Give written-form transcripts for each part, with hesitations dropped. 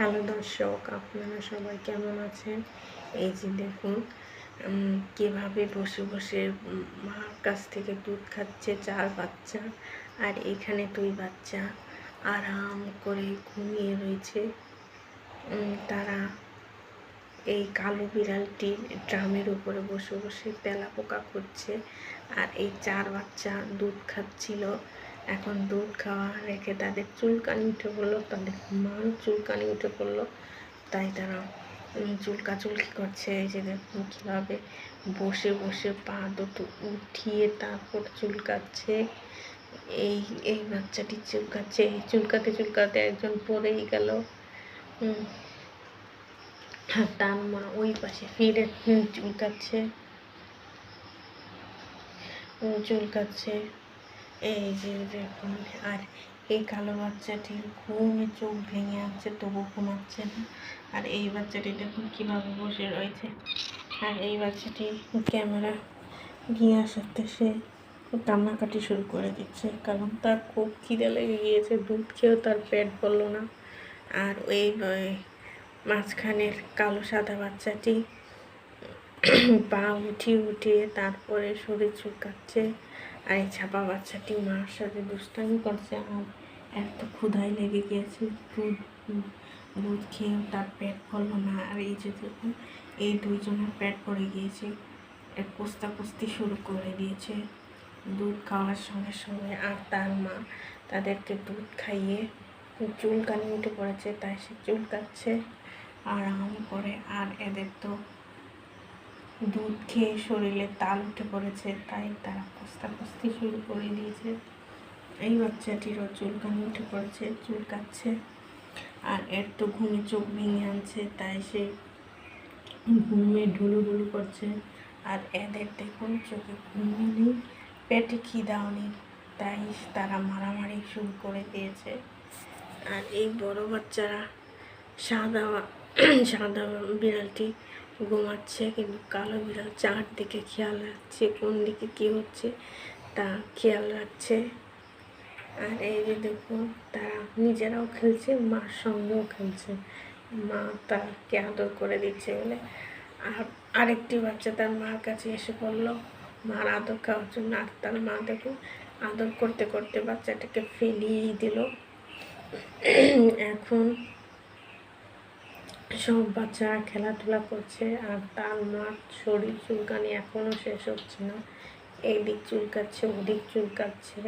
Hello দর্শক, আপনারা সবাই কেমন আছেন? এই যে দেখুন কিভাবে বসে বসে মার কাছ থেকে দুধ খাচ্ছে 4 বাচ্চা। আর এখানে 2 বাচ্চা আরাম করে ঘুমিয়ে রয়েছে। তারা এই কালো বিড়ালটি ড্রামের উপরে বসে বসে তেলাপোকা করছে। আর এই 4 বাচ্চা দুধ খাচ্ছিল। এখন দুধ খাওয়া রেখে তাদের চুলকানি উঠে পড়লো, তাদের মার চুলকানি উঠে পড়লো, তাই তারা চুলকাচুলকি করছে। এই যে দেখুন কীভাবে বসে বসে পা দুটো উঠিয়ে তারপর চুলকাচ্ছে। এই এই বাচ্চাটি চুলকাচ্ছে, এই চুলকাতে চুলকাতে একজন পড়েই গেল। তার মা ওই পাশে ফিরে চুলকাচ্ছে। এই যে দেখুন, আর এই কালো বাচ্চাটি ঘুমে চোখ ভেঙে আছে, তবু ঘুমাচ্ছে না। আর এই বাচ্চাটি দেখুন কিভাবে বসে রয়েছে। আর এই বাচ্চাটি ক্যামেরা গিয়ে আসাতে সে কান্নাকাটি শুরু করে দিচ্ছে, কারণ তার খুব খিদে লেগে গিয়েছে। দুধ খেয়েও তার পেট ভরল না। আর ওই মাঝখানের কালো সাদা বাচ্চাটি পা উঠিয়ে তারপরে শরীর চুলকাচ্ছে। আর এই ছাপা বাচ্চাটি মার সাথে দুষ্টামি করছে। আর এত ক্ষুধায় লেগে গিয়েছে, দুধ খেয়েও তার পেট ভরল না। আর এই যে দেখুন, এই দুইজনের পেট ভরে গিয়েছে, কুস্তি শুরু করে দিয়েছে দুধ খাওয়ার সঙ্গে সঙ্গে। আর তার মা তাদেরকে দুধ খাইয়ে চুলকানি উঠে পড়েছে, তাই সে চুলকাচ্ছে আরাম করে। আর এদের তো দুধ খেয়ে শরীরে তাল উঠে পড়েছে, তাই তারা কুস্তি শুরু করে দিয়েছে। এই বাচ্চাটিরও চুলকানি উঠে পড়েছে, চুলকাচ্ছে। আর এর তো ঘুমে চোখ ভেঙে আনছে, তাই সে ঘুমে ঢুলুঢুলু করছে। আর এদের দেখুন চোখে ঘুমও নেই, পেটে খিদাও নেই, তাই তারা মারামারি শুরু করে দিয়েছে। আর এই বড় বাচ্চারা সাদা সাদা বিড়ালটি ঘুমাচ্ছে, কিন্তু কালো বিড়াল চারদিকে খেয়াল রাখছে, কোন দিকে কী হচ্ছে তা খেয়াল রাখছে। আর এই যে দেখুন, তারা নিজেরাও খেলছে, মার সঙ্গেও খেলছে। মা তাকে আদর করে দিচ্ছে বলে। আর আরেকটি বাচ্চা তার মার কাছে এসে পড়লো মার আদর খাওয়ার জন্য। আর তার মা দেখুন আদর করতে করতে বাচ্চাটাকে ফেলিয়েই দিল। এখন সব বাচ্চারা খেলাধুলা করছে, আর তার মার শরীর চুলকানি এখনও শেষ হচ্ছে না। এইদিক চুলকাচ্ছে, ওদিক চুলকাচ্ছে।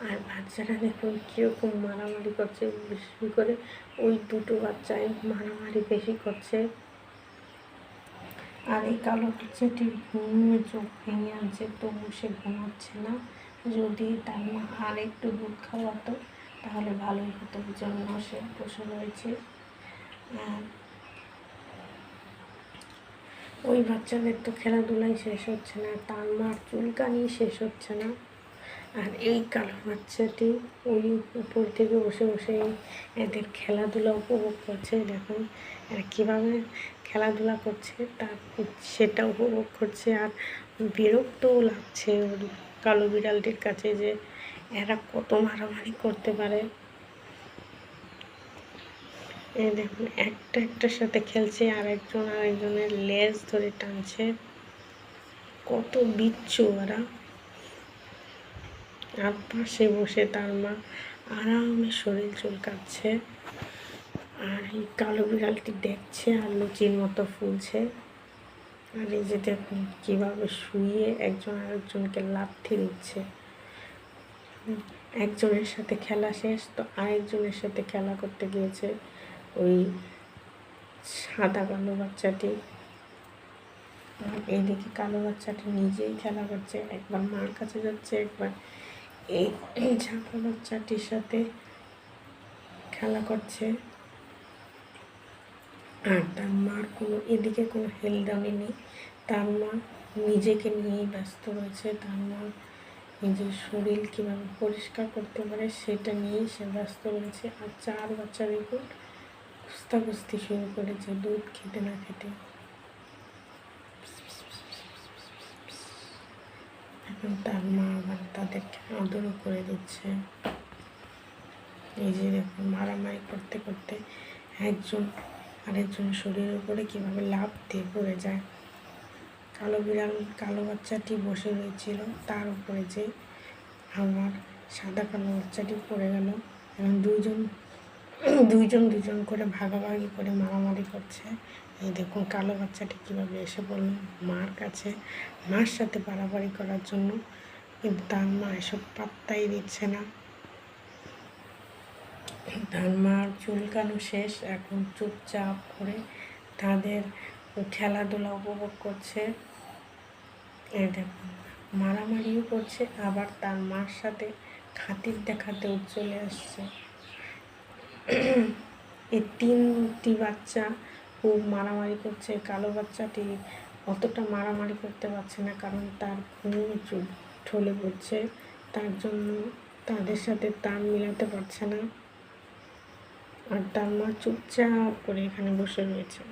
আর বাচ্চারা দেখুন কীরকম মারামারি করছে, বেশি করে ওই দুটো বাচ্চাই মারামারি বেশি করছে। আর এই কালো বাচ্চাটি ঘুমে চোখ ভেঙে আছে, তবু সে ঘুমাচ্ছে না। যদি তার মা আর একটু দুধ খাওয়াতো তাহলে ভালোই হতো, জন্য সে বসে রয়েছে। ওই বাচ্চাদের তো খেলাধুলাই শেষ হচ্ছে না, তার মার চুলকানি শেষ হচ্ছে না। আর এই কালো বাচ্চাটি ওই উপর থেকে বসে বসে এদের খেলাধুলা উপভোগ করছে। দেখুন এরা কীভাবে খেলাধুলা করছে তা সেটা উপভোগ করছে। আর বিরক্তও লাগছে ওর কালো বিড়ালটির কাছে যে এরা কত মারামারি করতে পারে। এই দেখুন একটার সাথে খেলছে, আর আরেকজনের লেজ ধরে টানছে। কত বিচ্ছু ওরা। আর পাশে বসে তার মা আরামে শরীর চুলকাচ্ছে। আর এই কালো বিড়ালটি দেখছে আর লুচির মতো ফুলছে। আর এই যে দেখুন কীভাবে শুয়ে একজন আরেকজনকে লাথি দিচ্ছে। একজনের সাথে খেলা শেষ, তো আরেকজনের সাথে খেলা করতে গিয়েছে ওই সাদা কালো বাচ্চাটি। আর এইদিকে কালো বাচ্চাটি নিজেই খেলা করছে, একবার মার কাছে যাচ্ছে, একবার এই ঝাঁপা বাচ্চাটির সাথে খেলা করছে। আর তার মার এদিকে কোনো হেলদামি নেই, তার মা নিজেকে নিয়েই ব্যস্ত রয়েছে। তার মা নিজের শরীর কীভাবে পরিষ্কার করতে পারে সেটা নিয়েই সে ব্যস্ত রয়েছে। আর 4 বাচ্চা দেখুন কুস্তি শুরু করেছে দুধ খেতে না খেতে। এখন তার মা আবার তাদেরকে আদরও করে দিচ্ছে। এই যে দেখুন মারামারি করতে করতে একজন আরেকজনের শরীরের উপরে কীভাবে লাফ দিয়ে পড়ে যায়। কালো বিড়াল কালো বাচ্চাটি বসে রয়েছিল, তার উপরে যে আমার সাদা কালো বাচ্চাটি পড়ে গেল এবং দুইজন করে ভাগাভাগি করে মারামারি করছে। এই দেখুন কালো বাচ্চাটি কীভাবে এসে পড়ল মার কাছে, মার সাথে বাড়াবাড়ি করার জন্য, কিন্তু তার মা এসব পাত্তাই দিচ্ছে না। তার মার চুলকানো শেষ, এখন চুপচাপ করে তাদের খেলাধুলা উপভোগ করছে। এই দেখুন মারামারিও করছে, আবার তার মার সাথে খাতির দেখাতেও চলে আসছে। এই তিনটি বাচ্চা খুব মারামারি করছে। কালো বাচ্চাটি অতটা মারামারি করতে পারছে না, কারণ তার ঘুম চুল ঢলে পড়ছে, তার জন্য তাদের সাথে তাল মিলাতে পারছে না। আর তার মা চুপচাপ করে এখানে বসে রয়েছে।